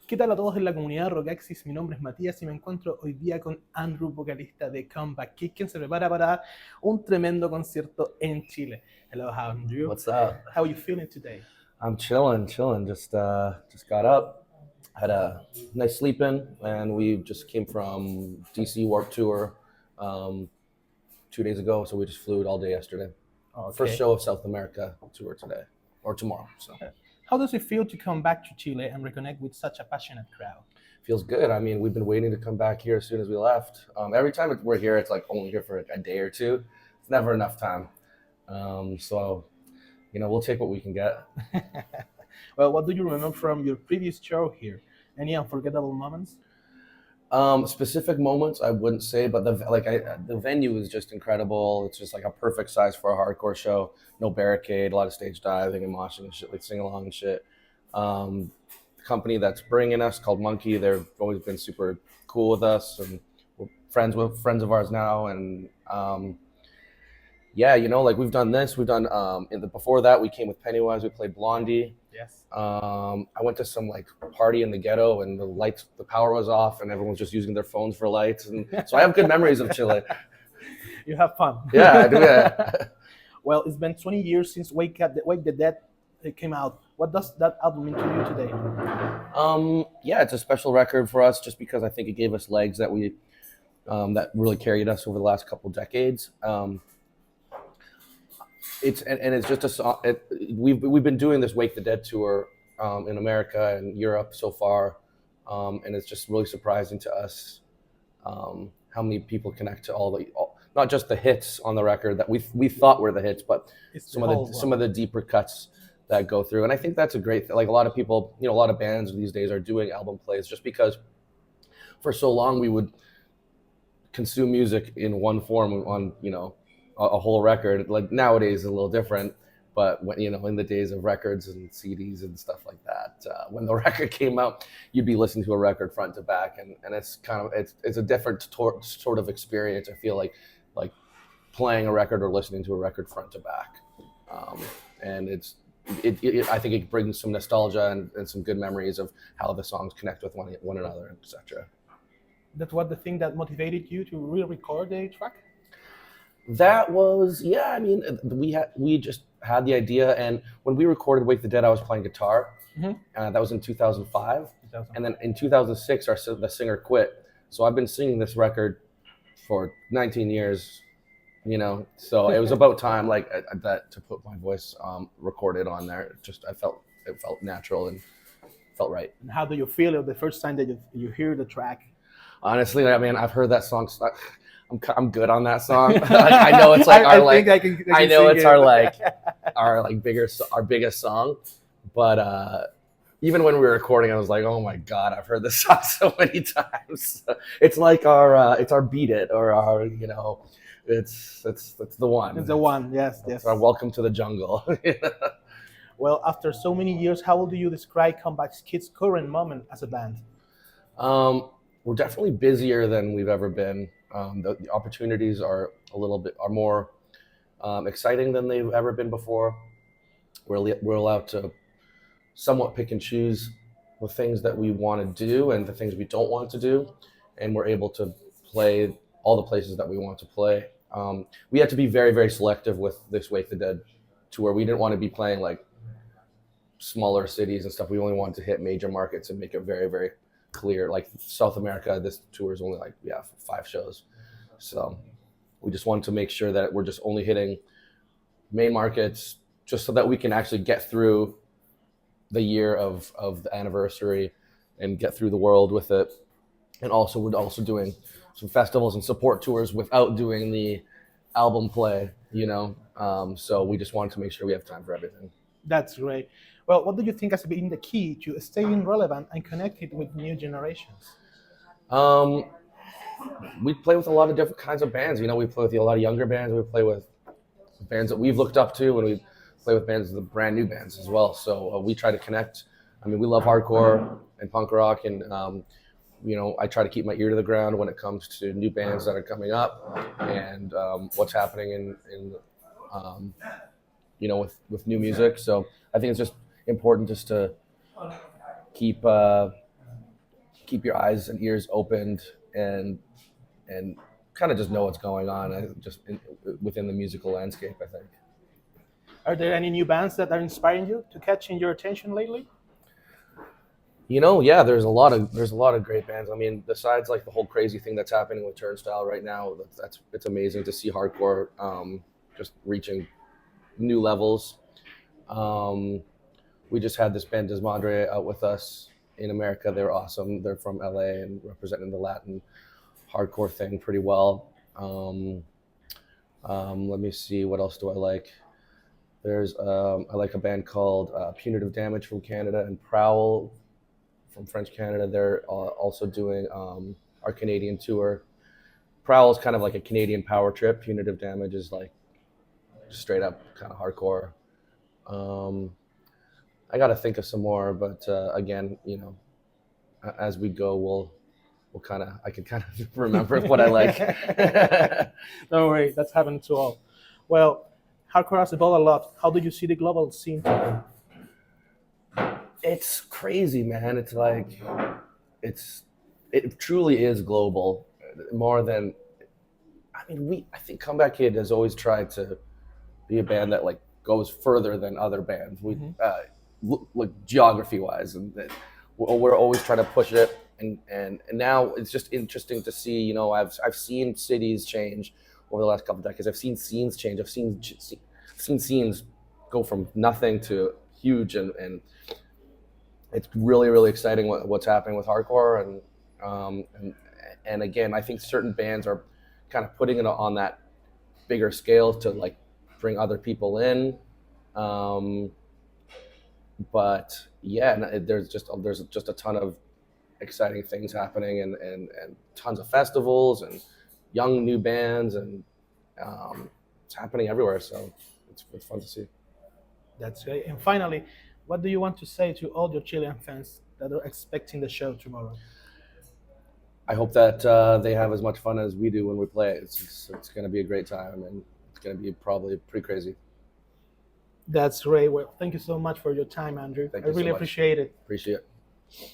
¿Qué tal a todos en la comunidad Rockaxis? Mi nombre es Matías y me encuentro hoy día con Andrew, vocalista de Comeback Kid, quien se prepara para un tremendo concierto en Chile. Hello, Andrew. What's up? How are you feeling today? I'm chilling. Just got up, had a nice sleep in, and we just came from DC Warped Tour 2 days ago. So we just flew it all day yesterday. Okay. First show of South America tour today or tomorrow. So How does it feel to come back to Chile and reconnect with such a passionate crowd? feels good. I mean, we've been waiting to come back here as soon as we left. Every time we're here, it's like only here for a day or two. It's never enough time. So we'll take what we can get. Well, what do you remember from your previous show here? Any unforgettable moments? Specific moments, I wouldn't say, but the venue is just incredible. It's just like a perfect size for a hardcore show. No barricade, a lot of stage diving and moshing and shit, like sing along and shit. The company that's bringing us called Monkey, they've always been super cool with us, and we're friends of ours now. And we've done this. We've done before that we came with Pennywise. We played Blondie. Yes. I went to some party in the ghetto, and the power was off, and everyone was just using their phones for lights, and so I have good memories of Chile. You have fun. Yeah, I do. Yeah. Well, it's been 20 years since Wake the Dead came out. What does that album mean to you today? Yeah, it's a special record for us, just because I think it gave us legs that that really carried us over the last couple decades. It's just a song. We've been doing this Wake the Dead tour in America and Europe so far, and it's just really surprising to us how many people connect to not just the hits on the record that we thought were the hits, but some of the deeper cuts that go through. And I think that's a great thing. Like, a lot of people, a lot of bands these days are doing album plays, just because for so long we would consume music in one form on a whole record. Like, nowadays is a little different, but when in the days of records and CDs and stuff like that, when the record came out, you'd be listening to a record front to back, and it's it's a different sort of experience. I feel like playing a record or listening to a record front to back, and I think it brings some nostalgia and some good memories of how the songs connect with one another, etc. That was the thing that motivated you to re-record the track? That was, yeah. I mean, we just had the idea, and when we recorded Wake the Dead, I was playing guitar. Mm-hmm. That was in 2005, and then in 2006, the singer quit. So I've been singing this record for 19 years, So it was about time, that, to put my voice recorded on there. It felt natural and felt right. And how do you feel the first time that you hear the track? Honestly, I mean, I've heard that song. I'm good on that song. I know it's I know it's our biggest song, but even when we were recording, I was like, oh my god, I've heard this song so many times. It's like our Beat It, or our it's the one. It's the one. Yes. It's our Welcome to the Jungle. Well, after so many years, how would you describe Comeback Kid's current moment as a band? We're definitely busier than we've ever been. The opportunities are more exciting than they've ever been before. We're allowed to somewhat pick and choose the things that we want to do and the things we don't want to do, and we're able to play all the places that we want to play. We had to be very, very selective with this Wake the Dead tour. We didn't want to be playing smaller cities and stuff. We only wanted to hit major markets and make it very, very clear. Like South America, this tour is only 5 shows, so we just wanted to make sure that we're just only hitting main markets, just so that we can actually get through the year of the anniversary and get through the world with it. And we're also doing some festivals and support tours without doing the album play, so we just wanted to make sure we have time for everything. That's great. Well, what do you think has been the key to staying relevant and connected with new generations? We play with a lot of different kinds of bands. We play with a lot of younger bands. We play with bands that we've looked up to, and we play with bands, the brand new bands as well. So we try to connect. I mean, we love hardcore and punk rock, and I try to keep my ear to the ground when it comes to new bands that are coming up, and what's happening with new music. So I think it's just important just to keep keep your eyes and ears opened and kind of just know what's going on within the musical landscape, I think. Are there any new bands that are inspiring you to catching your attention lately? Yeah, there's a lot of great bands. I mean, besides like the whole crazy thing that's happening with Turnstile right now, it's amazing to see hardcore just reaching new levels. We just had this band Desmadre out with us in America. They're awesome. They're from LA and representing the Latin hardcore thing pretty well. Let me see, what else do I like? I like a band called Punitive Damage from Canada, and Prowl from French Canada. They're also doing our Canadian tour. Prowl is kind of like a Canadian power trip. Punitive Damage is like straight up kind of hardcore. I got to think of some more, but again, as we go, I can kind of remember what I like. Don't worry, that's happened to all. Well, hardcore has evolved a lot. How do you see the global scene today? It's crazy, man. It's like, it truly is global, more than, I think Comeback Kid has always tried to be a band that like goes further than other bands. We, like geography wise, and we're always trying to push it. And now it's just interesting to see, I've seen cities change over the last couple of decades. I've seen scenes change. I've seen scenes go from nothing to huge, and it's really, really exciting what's happening with hardcore. And again, I think certain bands are kind of putting it on that bigger scale to like bring other people in. But yeah, there's just a ton of exciting things happening, and tons of festivals and young new bands, and it's happening everywhere. So it's fun to see. That's great. And finally, what do you want to say to all your Chilean fans that are expecting the show tomorrow? I hope that they have as much fun as we do when we play. It's going to be a great time, and it's going to be probably pretty crazy. That's great. Well, thank you so much for your time, Andrew. I really appreciate it. Appreciate it.